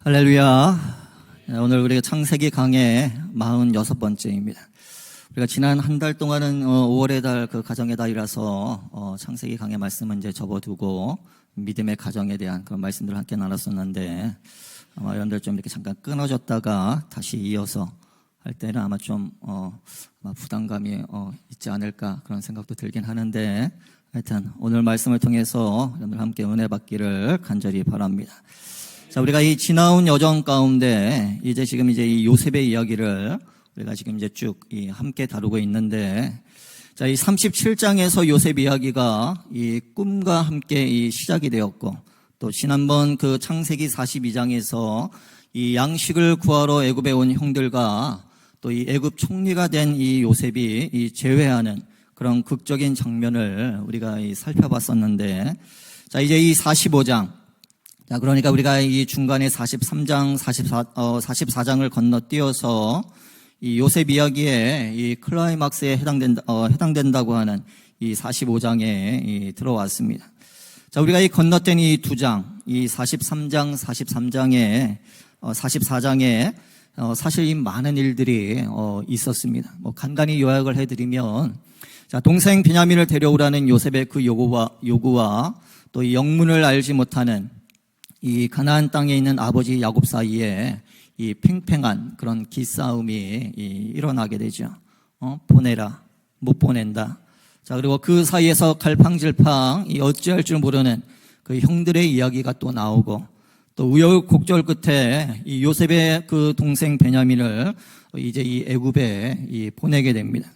할렐루야. 오늘 우리가 창세기 강의 46번째입니다. 우리가 지난 한 달 동안은 5월의 달, 그 가정의 달이라서 창세기 강의 말씀은 이제 접어두고 믿음의 가정에 대한 그런 말씀들을 함께 나눴었는데, 아마 여러분들 좀 이렇게 잠깐 끊어졌다가 다시 이어서 할 때는 아마 좀 아마 부담감이 있지 않을까 그런 생각도 들긴 하는데, 하여튼 오늘 말씀을 통해서 여러분들 함께 은혜 받기를 간절히 바랍니다. 자, 우리가 이 지나온 여정 가운데 지금 이 요셉의 이야기를 우리가 지금 이제 쭉 함께 다루고 있는데, 자, 이 37장에서 요셉 이야기가 이 꿈과 함께 시작이 되었고, 또 지난번 그 창세기 42장에서 이 양식을 구하러 애굽에 온 형들과 또 이 애굽 총리가 된 이 요셉이 이 재회하는 그런 극적인 장면을 우리가 살펴봤었는데, 자, 이제 이 45장, 자, 그러니까 우리가 이 중간에 43장, 44장을 건너뛰어서 이 요셉 이야기에 이 클라이막스에 해당된다고 하는 이 45장에 들어왔습니다. 자, 우리가 이 건너뛴 이 두 장, 이 43장, 44장에 사실 이 많은 일들이 있었습니다. 간간히 요약을 해드리면, 자, 동생 베냐민을 데려오라는 요셉의 그 요구와 또 이 영문을 알지 못하는 이 가나안 땅에 있는 아버지 야곱 사이에 이 팽팽한 그런 기싸움이 일어나게 되죠. 보내라, 못 보낸다. 자, 그리고 그 사이에서 갈팡질팡 어찌할 줄 모르는 그 형들의 이야기가 또 나오고, 또 우여곡절 끝에 이 요셉의 그 동생 베냐민을 이제 이 애굽에 보내게 됩니다.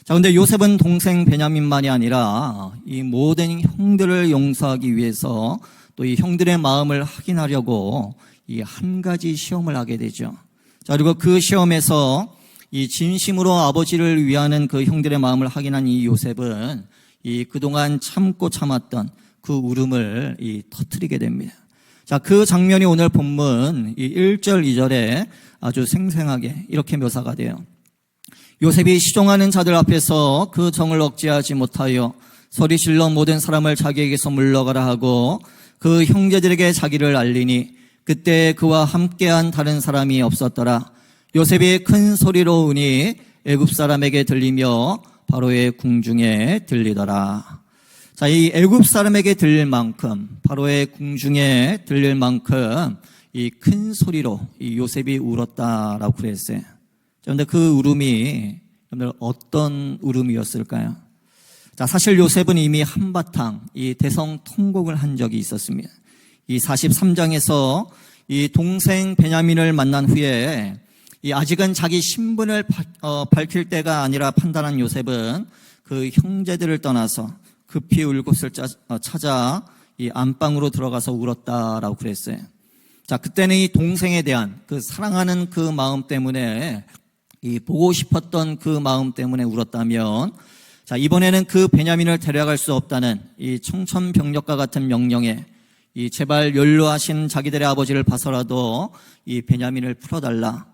자, 근데 요셉은 동생 베냐민만이 아니라 이 모든 형들을 용서하기 위해서 또 이 형들의 마음을 확인하려고 이 한 가지 시험을 하게 되죠. 자, 그리고 그 시험에서 이 진심으로 아버지를 위하는 그 형들의 마음을 확인한 이 요셉은 이 그동안 참고 참았던 그 울음을 터뜨리게 됩니다. 자, 그 장면이 오늘 본문 이 1절, 2절에 아주 생생하게 이렇게 묘사가 돼요. 요셉이 시종하는 자들 앞에서 그 정을 억제하지 못하여 소리질러 모든 사람을 자기에게서 물러가라 하고 그 형제들에게 자기를 알리니 그때 그와 함께한 다른 사람이 없었더라. 요셉이 큰 소리로 우니 애굽 사람에게 들리며 바로의 궁중에 들리더라. 자, 이 애굽 사람에게 들릴 만큼, 바로의 궁중에 들릴 만큼 이 큰 소리로 이 요셉이 울었다라고 그랬어요. 그런데 그 울음이 여러분들 어떤 울음이었을까요? 자, 사실 요셉은 이미 한바탕 이 대성통곡을 한 적이 있었습니다. 이 43장에서 이 동생 베냐민을 만난 후에 아직은 자기 신분을 밝힐 때가 아니라 판단한 요셉은 그 형제들을 떠나서 급히 울 곳을 찾아 이 안방으로 들어가서 울었다라고 그랬어요. 자, 그때는 이 동생에 대한 그 사랑하는 그 마음 때문에, 이 보고 싶었던 그 마음 때문에 울었다면, 자, 이번에는 그 베냐민을 데려갈 수 없다는 이 청천벽력과 같은 명령에 이 제발 연로하신 자기들의 아버지를 봐서라도 이 베냐민을 풀어달라.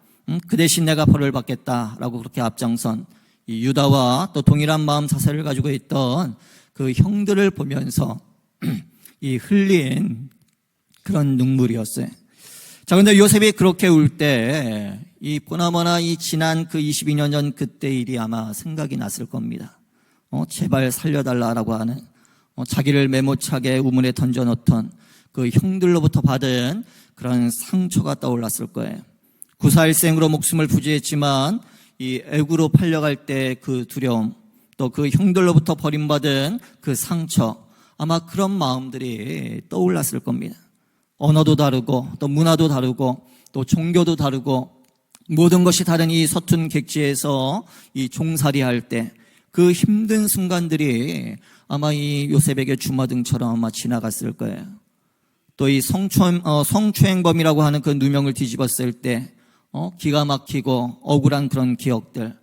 그 대신 내가 벌을 받겠다라고 그렇게 앞장선 이 유다와 또 동일한 마음 자세를 가지고 있던 그 형들을 보면서 이 흘린 그런 눈물이었어요. 자, 근데 요셉이 그렇게 울 때 이 보나마나 이 지난 그 22년 전 그때 일이 아마 생각이 났을 겁니다. 제발 살려달라라고 하는 자기를 메모차게 우물에 던져놓던 그 형들로부터 받은 그런 상처가 떠올랐을 거예요. 구사일생으로 목숨을 부지했지만 이 애굽으로 팔려갈 때 그 두려움, 또 그 형들로부터 버림받은 그 상처, 아마 그런 마음들이 떠올랐을 겁니다. 언어도 다르고 또 문화도 다르고 또 종교도 다르고 모든 것이 다른 이 서툰 객지에서 이 종살이할 때 그 힘든 순간들이 아마 이 요셉에게 주마등처럼 아마 지나갔을 거예요. 또 이 성추행범이라고 하는 그 누명을 뒤집었을 때 기가 막히고 억울한 그런 기억들,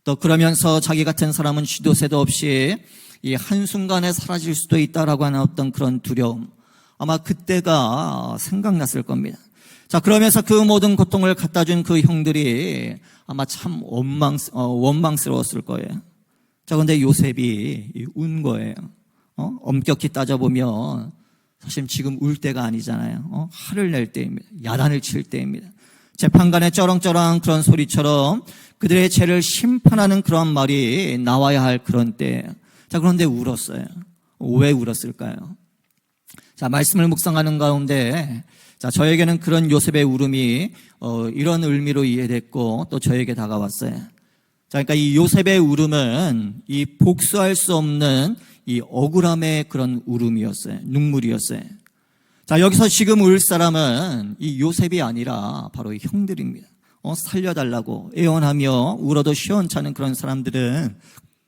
또 그러면서 자기 같은 사람은 쥐도 새도 없이 이 한순간에 사라질 수도 있다라고 하는 어떤 그런 두려움, 아마 그때가 생각났을 겁니다. 자, 그러면서 그 모든 고통을 갖다 준 그 형들이 아마 참 원망스러웠을 거예요. 자, 근데 요셉이 운 거예요. 엄격히 따져보면 사실 지금 울 때가 아니잖아요. 화를 낼 때입니다. 야단을 칠 때입니다. 재판관의 쩌렁쩌렁한 그런 소리처럼 그들의 죄를 심판하는 그런 말이 나와야 할 그런 때예요. 자, 그런데 울었어요. 왜 울었을까요? 자, 말씀을 묵상하는 가운데 자, 저에게는 그런 요셉의 울음이 이런 의미로 이해됐고 또 저에게 다가왔어요. 자, 그러니까 이 요셉의 울음은 이 복수할 수 없는 이 억울함의 그런 울음이었어요. 눈물이었어요. 자, 여기서 지금 울 사람은 이 요셉이 아니라 바로 이 형들입니다. 살려달라고 애원하며 울어도 시원찮은 그런 사람들은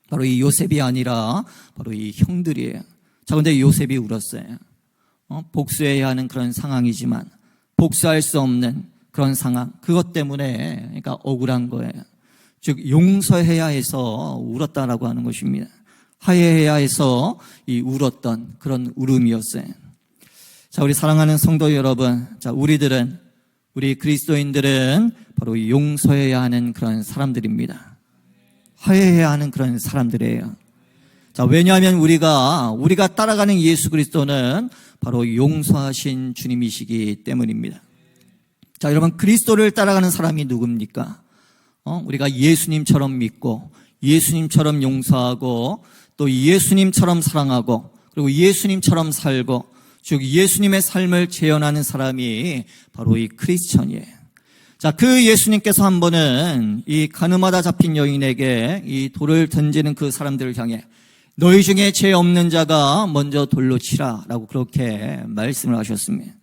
바로 이 요셉이 아니라 바로 이 형들이에요. 자, 근데 요셉이 울었어요. 복수해야 하는 그런 상황이지만 복수할 수 없는 그런 상황, 그것 때문에 그러니까 억울한 거예요. 즉 용서해야 해서 울었다라고 하는 것입니다. 화해해야 해서 이 울었던 그런 울음이었어요. 자, 우리 사랑하는 성도 여러분, 자, 우리 그리스도인들은 바로 용서해야 하는 그런 사람들입니다. 화해해야 하는 그런 사람들이에요. 자, 왜냐하면 우리가 따라가는 예수 그리스도는 바로 용서하신 주님이시기 때문입니다. 자, 여러분, 그리스도를 따라가는 사람이 누굽니까? 우리가 예수님처럼 믿고 예수님처럼 용서하고 또 예수님처럼 사랑하고 그리고 예수님처럼 살고 즉 예수님의 삶을 재현하는 사람이 바로 이 크리스천이에요. 자, 그 예수님께서 한 번은 이 가늠하다 잡힌 여인에게 이 돌을 던지는 그 사람들을 향해 너희 중에 죄 없는 자가 먼저 돌로 치라 라고 그렇게 말씀을 하셨습니다.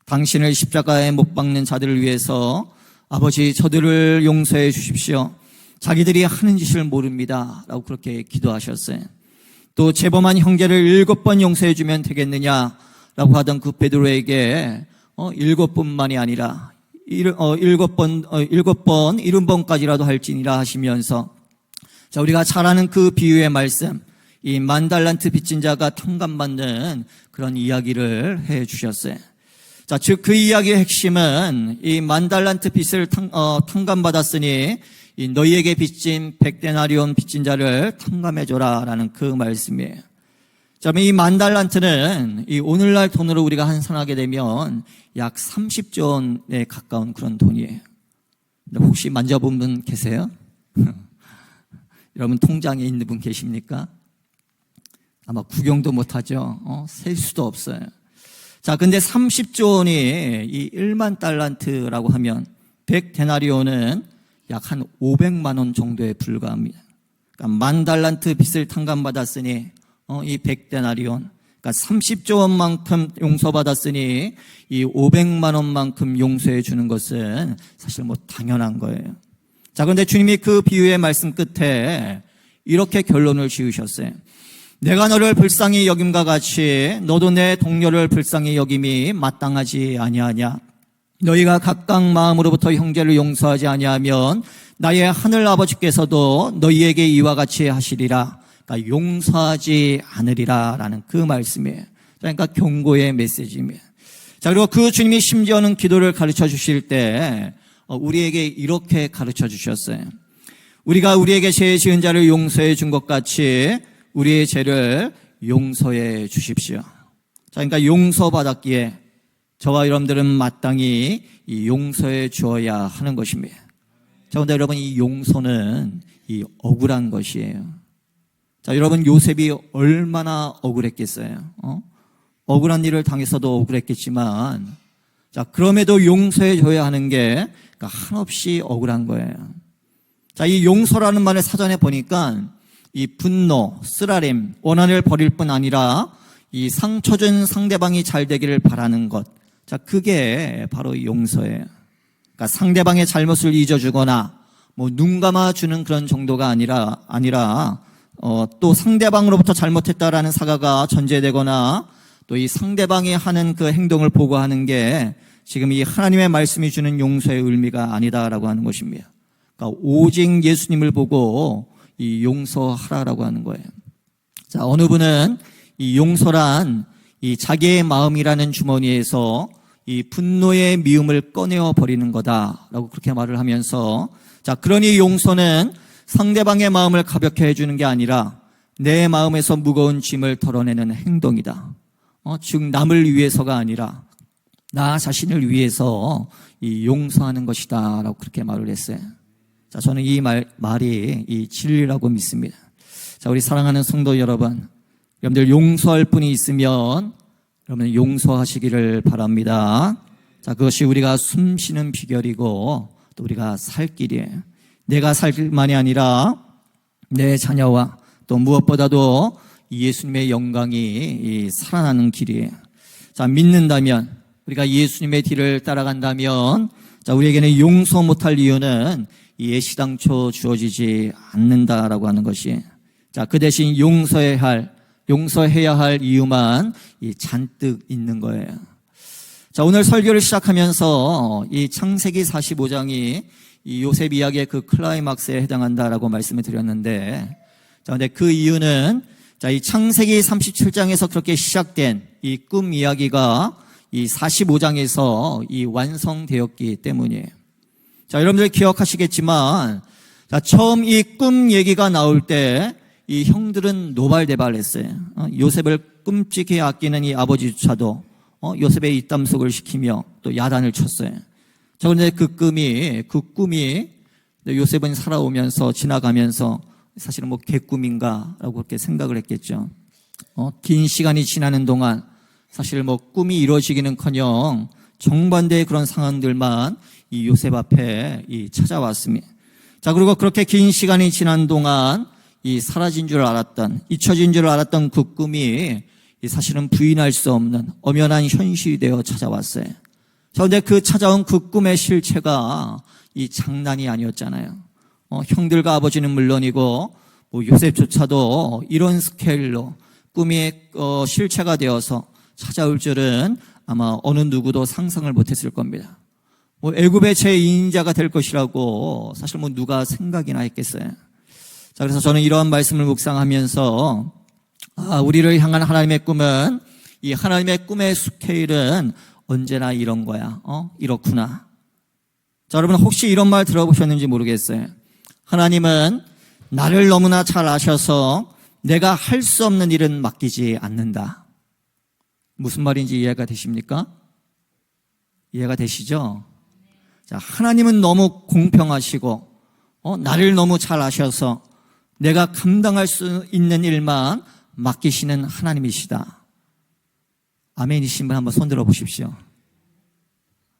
당신을 십자가에 못 박는 자들을 위해서 아버지 저들을 용서해 주십시오. 자기들이 하는 짓을 모릅니다 라고 그렇게 기도하셨어요. 또 재범한 형제를 7번 용서해 주면 되겠느냐 라고 하던 그 베드로에게 7번만이 아니라 7번 70번까지라도 할지니라 하시면서 자, 우리가 잘 아는 그 비유의 말씀, 이 10,000달란트 빚진 자가 탕감받는 그런 이야기를 해 주셨어요. 자, 즉 그 이야기의 핵심은 이 10,000달란트 빚을 탕감받았으니 이 너희에게 빚진 100데나리온 빚진 자를 탕감해줘라 라는 그 말씀이에요. 자, 이 10,000달란트는 이 오늘날 돈으로 우리가 환산하게 되면 약 30조 원에 가까운 그런 돈이에요. 근데 혹시 만져본 분 계세요? 여러분 통장에 있는 분 계십니까? 아마 구경도 못하죠. 셀 수도 없어요. 자, 근데 30조 원이 이 1만 달란트라고 하면 100데나리온은 약 한 500만 원 정도에 불과합니다. 그러니까 10,000달란트 빚을 탕감받았으니 이 100데나리온, 그러니까 30조 원만큼 용서받았으니 이 500만 원만큼 용서해 주는 것은 사실 뭐 당연한 거예요. 자, 그런데 주님이 그 비유의 말씀 끝에 이렇게 결론을 지으셨어요. 내가 너를 불쌍히 여김과 같이 너도 내 동료를 불쌍히 여김이 마땅하지 아니하냐. 너희가 각각 마음으로부터 형제를 용서하지 아니하면 나의 하늘 아버지께서도 너희에게 이와 같이 하시리라. 그러니까 용서하지 않으리라 라는 그 말씀이에요. 그러니까 경고의 메시지입니다. 자, 그리고 그 주님이 심지어는 기도를 가르쳐 주실 때 우리에게 이렇게 가르쳐 주셨어요. 우리가 우리에게 죄 지은 자를 용서해 준 것 같이 우리의 죄를 용서해 주십시오. 자, 그러니까 용서받았기에 저와 여러분들은 마땅히 이 용서해 주어야 하는 것입니다. 자, 그런데 여러분 이 용서는 이 억울한 것이에요. 자, 여러분 요셉이 얼마나 억울했겠어요. 억울한 일을 당해서도 억울했겠지만 자, 그럼에도 용서해 줘야 하는 게 그러니까 한없이 억울한 거예요. 자, 이 용서라는 말을 사전에 보니까 이 분노, 쓰라림, 원한을 버릴 뿐 아니라 이 상처 준 상대방이 잘 되기를 바라는 것. 자, 그게 바로 용서예요. 그러니까 상대방의 잘못을 잊어주거나 뭐 눈 감아주는 그런 정도가 아니라 또 상대방으로부터 잘못했다라는 사과가 전제되거나 또 이 상대방이 하는 그 행동을 보고하는 게 지금 이 하나님의 말씀이 주는 용서의 의미가 아니다라고 하는 것입니다. 그러니까 오직 예수님을 보고 이 용서하라라고 하는 거예요. 자, 어느 분은 이 용서란 이 자기의 마음이라는 주머니에서 이 분노의 미움을 꺼내어 버리는 거다라고 그렇게 말을 하면서 자, 그러니 용서는 상대방의 마음을 가볍게 해주는 게 아니라 내 마음에서 무거운 짐을 덜어내는 행동이다. 즉 남을 위해서가 아니라 나 자신을 위해서 이 용서하는 것이다 라고 그렇게 말을 했어요. 자, 저는 이 말이 이 진리라고 믿습니다. 자, 우리 사랑하는 성도 여러분, 여러분들 용서할 분이 있으면 여러분 용서하시기를 바랍니다. 자, 그것이 우리가 숨쉬는 비결이고 또 우리가 살 길이에요. 내가 살 길만이 아니라 내 자녀와 또 무엇보다도 예수님의 영광이 살아나는 길이에요. 자, 믿는다면, 우리가 예수님의 뒤를 따라간다면, 자, 우리에게는 용서 못할 이유는 예시당초 주어지지 않는다라고 하는 것이, 자, 그 대신 용서해야 할 이유만 잔뜩 있는 거예요. 자, 오늘 설교를 시작하면서 이 창세기 45장이 이 요셉 이야기의 그 클라이막스에 해당한다라고 말씀을 드렸는데, 자, 근데 그 이유는 자, 이 창세기 37장에서 그렇게 시작된 이 꿈 이야기가 이 45장에서 이 완성되었기 때문이에요. 자, 여러분들 기억하시겠지만, 자, 처음 이 꿈 얘기가 나올 때 이 형들은 노발대발했어요. 요셉을 끔찍히 아끼는 이 아버지조차도 요셉의 입담속을 시키며 또 야단을 쳤어요. 자, 그런데 그 꿈이 요셉은 살아오면서 지나가면서 사실은 뭐 개꿈인가라고 그렇게 생각을 했겠죠. 긴 시간이 지나는 동안 사실 뭐 꿈이 이루어지기는커녕 정반대의 그런 상황들만 이 요셉 앞에 찾아왔습니다. 자, 그리고 그렇게 긴 시간이 지난 동안 사라진 줄 알았던, 잊혀진 줄 알았던 그 꿈이 사실은 부인할 수 없는 엄연한 현실이 되어 찾아왔어요. 그런데 그 찾아온 그 꿈의 실체가 장난이 아니었잖아요. 형들과 아버지는 물론이고 뭐 요셉조차도 이런 스케일로 꿈이 실체가 되어서 찾아올 줄은 아마 어느 누구도 상상을 못했을 겁니다. 뭐 애굽의 제2인자가 될 것이라고 사실 뭐 누가 생각이나 했겠어요. 자, 그래서 저는 이러한 말씀을 묵상하면서 우리를 향한 하나님의 꿈은, 이 하나님의 꿈의 스케일은 언제나 이런 거야. 이렇구나. 자, 여러분 혹시 이런 말 들어보셨는지 모르겠어요. 하나님은 나를 너무나 잘 아셔서 내가 할 수 없는 일은 맡기지 않는다. 무슨 말인지 이해가 되십니까? 이해가 되시죠? 자, 하나님은 너무 공평하시고 나를 너무 잘 아셔서 내가 감당할 수 있는 일만 맡기시는 하나님이시다. 아멘이신 분 한번 손 들어 보십시오.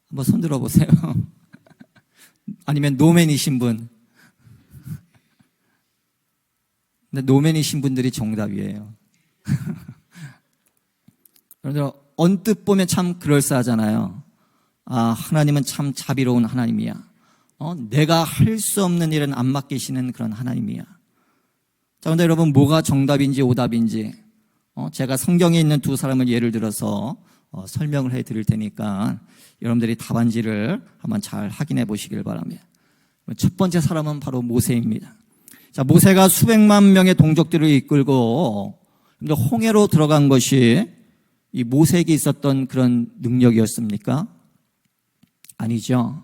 한번 손 들어 보세요. 아니면 노맨이신 분. 근데 노맨이신 분들이 정답이에요. 여러분들 언뜻 보면 참 그럴싸하잖아요. 하나님은 참 자비로운 하나님이야. 내가 할 수 없는 일은 안 맡기시는 그런 하나님이야. 자, 그런데 여러분 뭐가 정답인지 오답인지 제가 성경에 있는 두 사람을 예를 들어서 설명을 해드릴 테니까 여러분들이 답안지를 한번 잘 확인해 보시길 바랍니다. 첫 번째 사람은 바로 모세입니다. 자, 모세가 수백만 명의 동족들을 이끌고 홍해로 들어간 것이 이 모세에게 있었던 그런 능력이었습니까? 아니죠.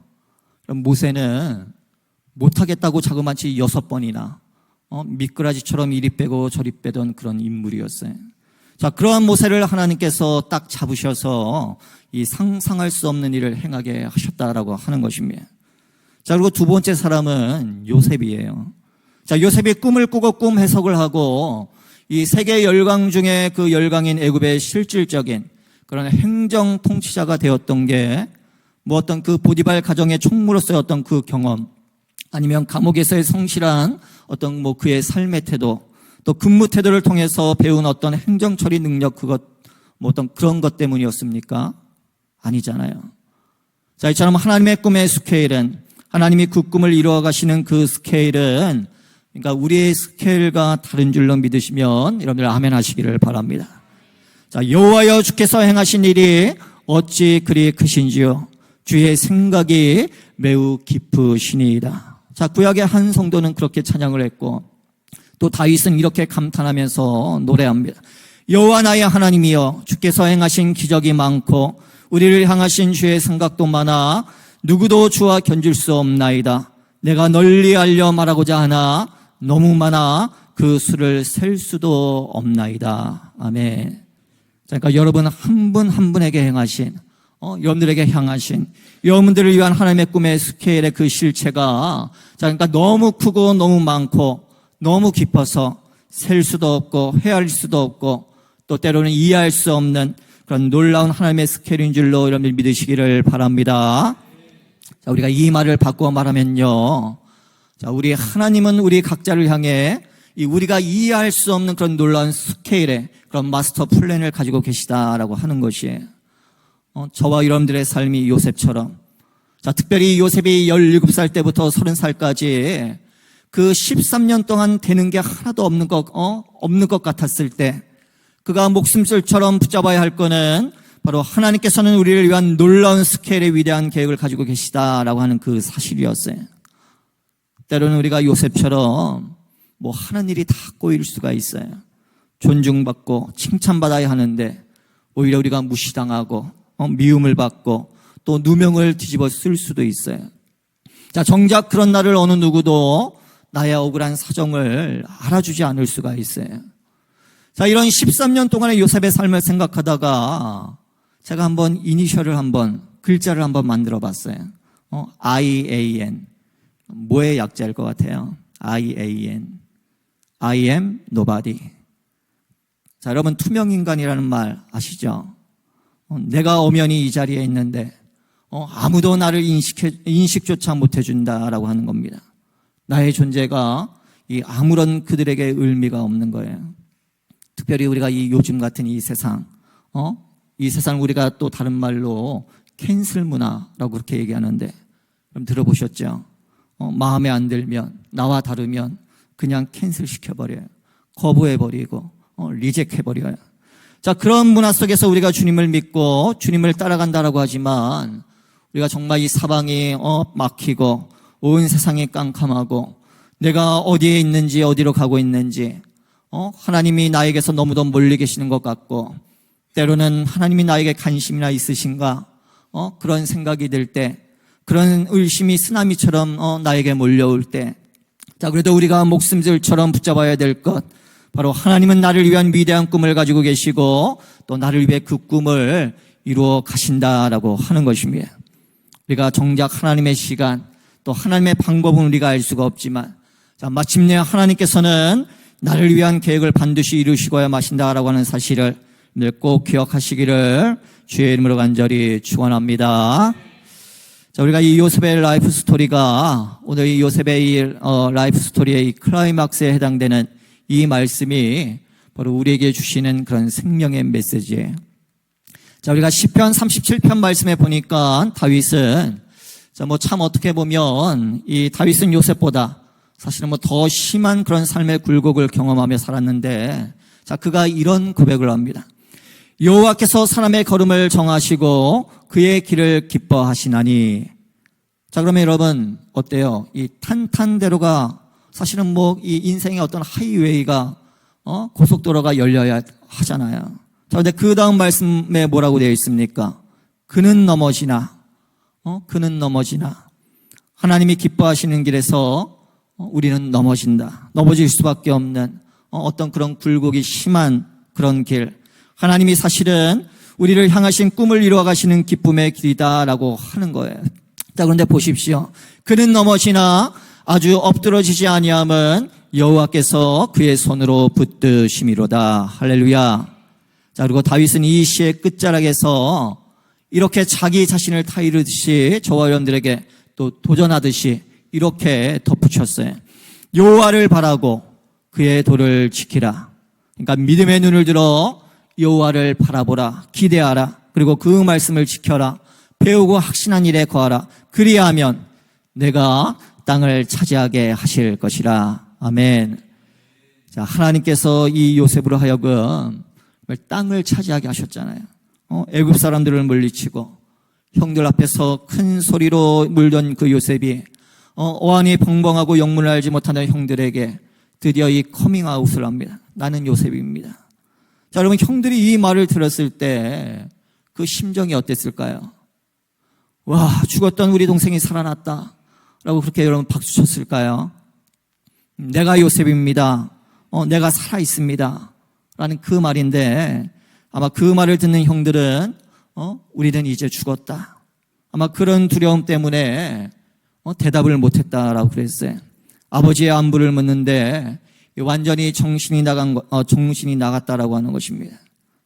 그럼 모세는 못하겠다고 자그마치 6번이나 미꾸라지처럼 이리 빼고 저리 빼던 그런 인물이었어요. 자, 그러한 모세를 하나님께서 딱 잡으셔서 이 상상할 수 없는 일을 행하게 하셨다라고 하는 것입니다. 자, 그리고 두 번째 사람은 요셉이에요. 자, 요셉이 꿈을 꾸고 꿈 해석을 하고 이 세계 열강 중에 그 열강인 애굽의 실질적인 그런 행정 통치자가 되었던 게 뭐 어떤 그 보디발 가정의 총무로서의 어떤 그 경험, 아니면 감옥에서의 성실한 어떤 뭐 그의 삶의 태도, 또 근무 태도를 통해서 배운 어떤 행정 처리 능력, 뭐 어떤 그런 것 때문이었습니까? 아니잖아요. 자, 이처럼 하나님의 꿈의 스케일은, 하나님이 그 꿈을 이루어 가시는 그 스케일은, 그러니까 우리의 스케일과 다른 줄로 믿으시면 여러분들 아멘 하시기를 바랍니다. 자, 여호와여 주께서 행하신 일이 어찌 그리 크신지요. 주의 생각이 매우 깊으시니이다. 자, 구약의 한 성도는 그렇게 찬양을 했고, 또 다윗은 이렇게 감탄하면서 노래합니다. 여호와 나의 하나님이여, 주께서 행하신 기적이 많고 우리를 향하신 주의 생각도 많아 누구도 주와 견줄 수 없나이다. 내가 널리 알려 말하고자 하나 너무 많아 그 수를 셀 수도 없나이다. 아멘. 그러니까 여러분 한 분 한 분에게 행하신, 여러분들에게 향하신, 여러분들을 위한 하나님의 꿈의 스케일의 그 실체가, 그러니까 너무 크고 너무 많고 너무 깊어서 셀 수도 없고 헤아릴 수도 없고 또 때로는 이해할 수 없는 그런 놀라운 하나님의 스케일인 줄로 여러분들 믿으시기를 바랍니다. 자, 우리가 이 말을 바꾸어 말하면요, 자, 우리 하나님은 우리 각자를 향해 우리가 이해할 수 없는 그런 놀라운 스케일의 그런 마스터 플랜을 가지고 계시다라고 하는 것이에요. 저와 여러분들의 삶이 요셉처럼, 자, 특별히 요셉이 17살 때부터 30살까지 그 13년 동안 되는 게 하나도 없는 것 같았을 때 그가 목숨줄처럼 붙잡아야 할 거는 바로 하나님께서는 우리를 위한 놀라운 스케일의 위대한 계획을 가지고 계시다라고 하는 그 사실이었어요. 때로는 우리가 요셉처럼 하는 일이 다 꼬일 수가 있어요. 존중받고 칭찬받아야 하는데 오히려 우리가 무시당하고 미움을 받고 또 누명을 뒤집어 쓸 수도 있어요. 자, 정작 그런 날을 어느 누구도 나의 억울한 사정을 알아주지 않을 수가 있어요. 자, 이런 13년 동안의 요셉의 삶을 생각하다가 제가 한번 글자를 한번 만들어 봤어요. IAN. 뭐의 약자일 것 같아요? IAN. I am nobody. 자, 여러분 투명인간이라는 말 아시죠? 내가 엄연히 이 자리에 있는데 아무도 나를 인식조차 못해준다라고 하는 겁니다. 나의 존재가 아무런 그들에게 의미가 없는 거예요. 특별히 우리가 이 요즘 같은 이 세상, 이 세상 우리가 또 다른 말로 캔슬 문화라고 그렇게 얘기하는데, 그럼 들어보셨죠? 마음에 안 들면, 나와 다르면 그냥 캔슬 시켜버려요. 거부해버리고, 리젝해버려요. 자, 그런 문화 속에서 우리가 주님을 믿고 주님을 따라간다라고 하지만 우리가 정말 이 사방이 막히고 온 세상이 깜깜하고 내가 어디에 있는지 어디로 가고 있는지 하나님이 나에게서 너무도 멀리 계시는 것 같고 때로는 하나님이 나에게 관심이나 있으신가 그런 생각이 들 때 그런 의심이 쓰나미처럼 나에게 몰려올 때 자, 그래도 우리가 목숨줄처럼 붙잡아야 될 것 바로 하나님은 나를 위한 위대한 꿈을 가지고 계시고 또 나를 위해 그 꿈을 이루어 가신다라고 하는 것입니다. 우리가 정작 하나님의 시간 또 하나님의 방법은 우리가 알 수가 없지만 자, 마침내 하나님께서는 나를 위한 계획을 반드시 이루시고야 마신다라고 하는 사실을 꼭 기억하시기를 주의 이름으로 간절히 축원합니다. 자, 우리가 이 요셉의 라이프 스토리가 오늘 이 요셉의 라이프 스토리의 이 클라이막스에 해당되는 이 말씀이 바로 우리에게 주시는 그런 생명의 메시지예요. 자, 우리가 시편 37편 말씀에 보니까 다윗은 참 어떻게 보면 이 다윗은 요셉보다 사실은 더 심한 그런 삶의 굴곡을 경험하며 살았는데 자, 그가 이런 고백을 합니다. 여호와께서 사람의 걸음을 정하시고 그의 길을 기뻐하시나니. 자, 그러면 여러분 어때요? 이 탄탄대로가 사실은 이 인생의 어떤 하이웨이가 고속도로가 열려야 하잖아요. 자, 근데 그 다음 말씀에 뭐라고 되어 있습니까? 그는 넘어지나 하나님이 기뻐하시는 길에서 우리는 넘어질 수밖에 없는 어떤 그런 굴곡이 심한 그런 길. 하나님이 사실은 우리를 향하신 꿈을 이루어 가시는 기쁨의 길이다라고 하는 거예요. 자, 그런데 보십시오. 그는 넘어지나 아주 엎드러지지 아니함은 여호와께서 그의 손으로 붙드심이로다. 할렐루야. 자, 그리고 다윗은 이 시의 끝자락에서 이렇게 자기 자신을 타이르듯이 저와 여러분들에게 또 도전하듯이 이렇게 덧붙였어요. 여호와를 바라고 그의 도를 지키라. 그러니까 믿음의 눈을 들어 여호와를 바라보라. 기대하라. 그리고 그 말씀을 지켜라. 배우고 확신한 일에 거하라. 그리하면 내가 땅을 차지하게 하실 것이라. 아멘. 자, 하나님께서 이 요셉으로 하여금 땅을 차지하게 하셨잖아요. 애굽 사람들을 물리치고 형들 앞에서 큰 소리로 물던 그 요셉이 어안이 벙벙하고 영문을 알지 못하는 형들에게 드디어 이 커밍아웃을 합니다. 나는 요셉입니다. 자, 여러분 형들이 이 말을 들었을 때 그 심정이 어땠을까요? 와, 죽었던 우리 동생이 살아났다 라고 그렇게 여러분 박수 쳤을까요? 내가 요셉입니다. 내가 살아있습니다 라는 그 말인데 아마 그 말을 듣는 형들은 우리는 이제 죽었다. 아마 그런 두려움 때문에 대답을 못했다라고 그랬어요. 아버지의 안부를 묻는데 완전히 정신이 나갔다라고 하는 것입니다.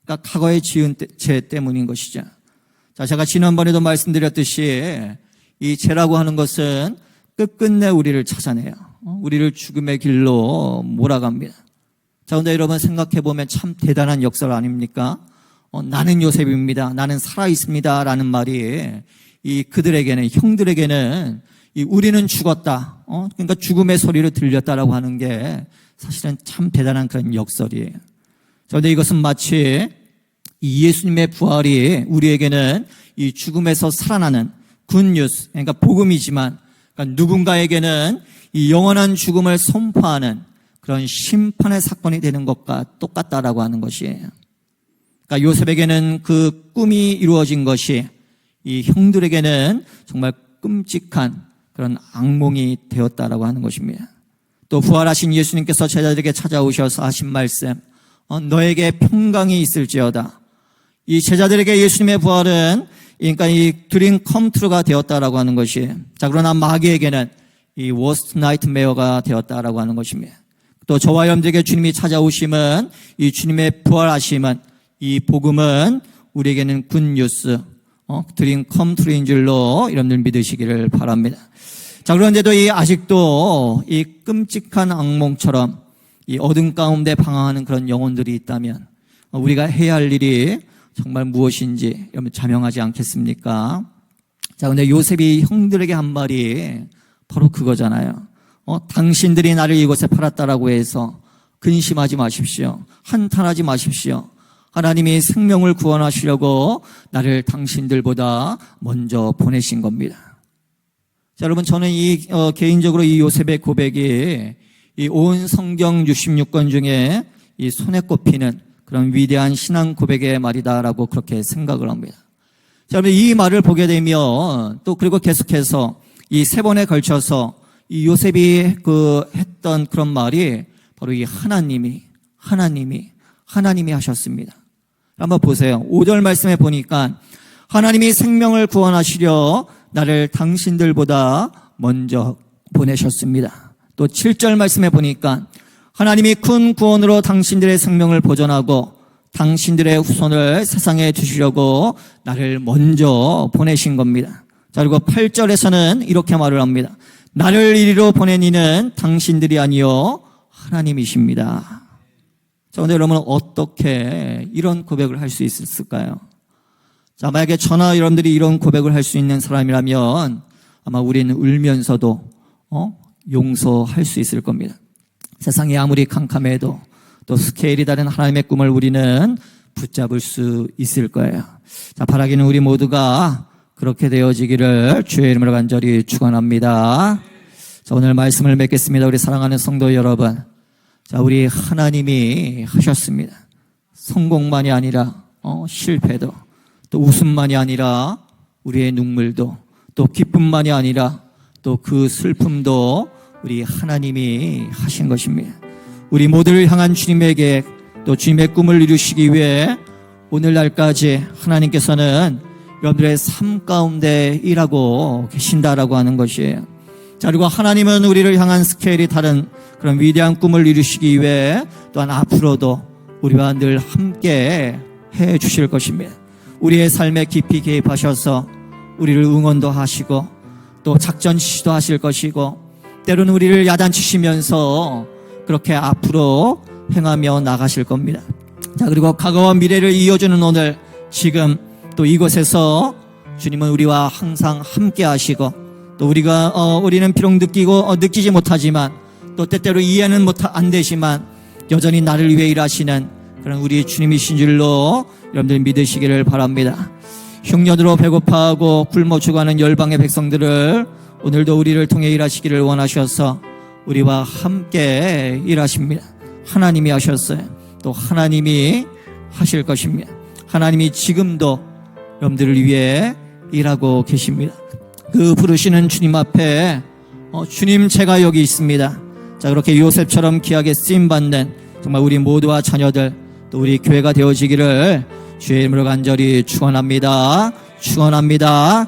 그러니까 과거에 지은 죄 때문인 것이죠. 자, 제가 지난번에도 말씀드렸듯이 이 죄라고 하는 것은 끝끝내 우리를 찾아내요. 우리를 죽음의 길로 몰아갑니다. 자, 근데 여러분 생각해보면 참 대단한 역설 아닙니까? 나는 요셉입니다. 나는 살아있습니다. 라는 말이 이 그들에게는, 형들에게는 우리는 죽었다. 그러니까 죽음의 소리를 들렸다라고 하는 게 사실은 참 대단한 그런 역설이에요. 그런데 이것은 마치 이 예수님의 부활이 우리에게는 이 죽음에서 살아나는 굿뉴스, 그러니까 복음이지만 그러니까 누군가에게는 이 영원한 죽음을 선포하는 그런 심판의 사건이 되는 것과 똑같다라고 하는 것이에요. 그러니까 요셉에게는 그 꿈이 이루어진 것이 이 형들에게는 정말 끔찍한 그런 악몽이 되었다라고 하는 것입니다. 또 부활하신 예수님께서 제자들에게 찾아오셔서 하신 말씀, 너에게 평강이 있을지어다. 이 제자들에게 예수님의 부활은 그러니까 이 드림 컴트루가 되었다라고 하는 것이, 자, 그러나 마귀에게는 이 워스트 나이트메어가 되었다라고 하는 것입니다. 또 저와 여러분들에게 주님이 찾아오심은, 이 주님의 부활하심은, 이 복음은 우리에게는 굿뉴스, 드림 컴트루인 줄로 여러분들 믿으시기를 바랍니다. 자, 그런데도 아직도 이 끔찍한 악몽처럼 이 어둠 가운데 방황하는 그런 영혼들이 있다면 우리가 해야 할 일이 정말 무엇인지 여러분 자명하지 않겠습니까? 자, 근데 요셉이 형들에게 한 말이 바로 그거잖아요. 당신들이 나를 이곳에 팔았다라고 해서 근심하지 마십시오. 한탄하지 마십시오. 하나님이 생명을 구원하시려고 나를 당신들보다 먼저 보내신 겁니다. 자, 여러분, 저는 개인적으로 이 요셉의 고백이 이 온 성경 66권 중에 이 손에 꼽히는 그런 위대한 신앙 고백의 말이다라고 그렇게 생각을 합니다. 자, 여러분, 이 말을 보게 되면 또 그리고 계속해서 이 세 번에 걸쳐서 이 요셉이 했던 그런 말이 바로 이 하나님이 하셨습니다. 한번 보세요. 5절 말씀에 보니까 하나님이 생명을 구원하시려 나를 당신들보다 먼저 보내셨습니다. 또 7절 말씀에 보니까 하나님이 큰 구원으로 당신들의 생명을 보존하고 당신들의 후손을 세상에 주시려고 나를 먼저 보내신 겁니다. 자, 그리고 8절에서는 이렇게 말을 합니다. 나를 이리로 보낸 이는 당신들이 아니요 하나님이십니다. 자, 근데 여러분은 어떻게 이런 고백을 할 수 있을까요? 자, 만약에 저나 여러분들이 이런 고백을 할 수 있는 사람이라면 아마 우리는 울면서도 용서할 수 있을 겁니다. 세상이 아무리 캄캄해도 또 스케일이 다른 하나님의 꿈을 우리는 붙잡을 수 있을 거예요. 자, 바라기는 우리 모두가 그렇게 되어지기를 주의 이름으로 간절히 축원합니다. 자, 오늘 말씀을 맺겠습니다. 우리 사랑하는 성도 여러분. 자, 우리 하나님이 하셨습니다. 성공만이 아니라 실패도, 또 웃음만이 아니라 우리의 눈물도, 또 기쁨만이 아니라 또 그 슬픔도 우리 하나님이 하신 것입니다. 우리 모두를 향한 주님의 계획, 또 주님의 꿈을 이루시기 위해 오늘날까지 하나님께서는 여러분들의 삶 가운데 일하고 계신다라고 하는 것이에요. 자, 그리고 하나님은 우리를 향한 스케일이 다른 그런 위대한 꿈을 이루시기 위해 또한 앞으로도 우리와 늘 함께 해 주실 것입니다. 우리의 삶에 깊이 개입하셔서 우리를 응원도 하시고 또 작전 지시도 하실 것이고 때로는 우리를 야단치시면서 그렇게 앞으로 행하며 나가실 겁니다. 자, 그리고 과거와 미래를 이어주는 오늘, 지금 또 이곳에서 주님은 우리와 항상 함께 하시고 또 우리는 비록 느끼지 못하지만 또 때때로 이해는 안 되지만 여전히 나를 위해 일하시는 그런 우리 주님이신 줄로 여러분들 믿으시기를 바랍니다. 흉년으로 배고파하고 굶어 죽어가는 열방의 백성들을 오늘도 우리를 통해 일하시기를 원하셔서 우리와 함께 일하십니다. 하나님이 하셨어요. 또 하나님이 하실 것입니다. 하나님이 지금도 여러분들을 위해 일하고 계십니다. 그 부르시는 주님 앞에 주님, 제가 여기 있습니다. 자, 그렇게 요셉처럼 귀하게 쓰임받는 정말 우리 모두와 자녀들, 또 우리 교회가 되어지기를 주의 이름으로 간절히 축원합니다. 축원합니다.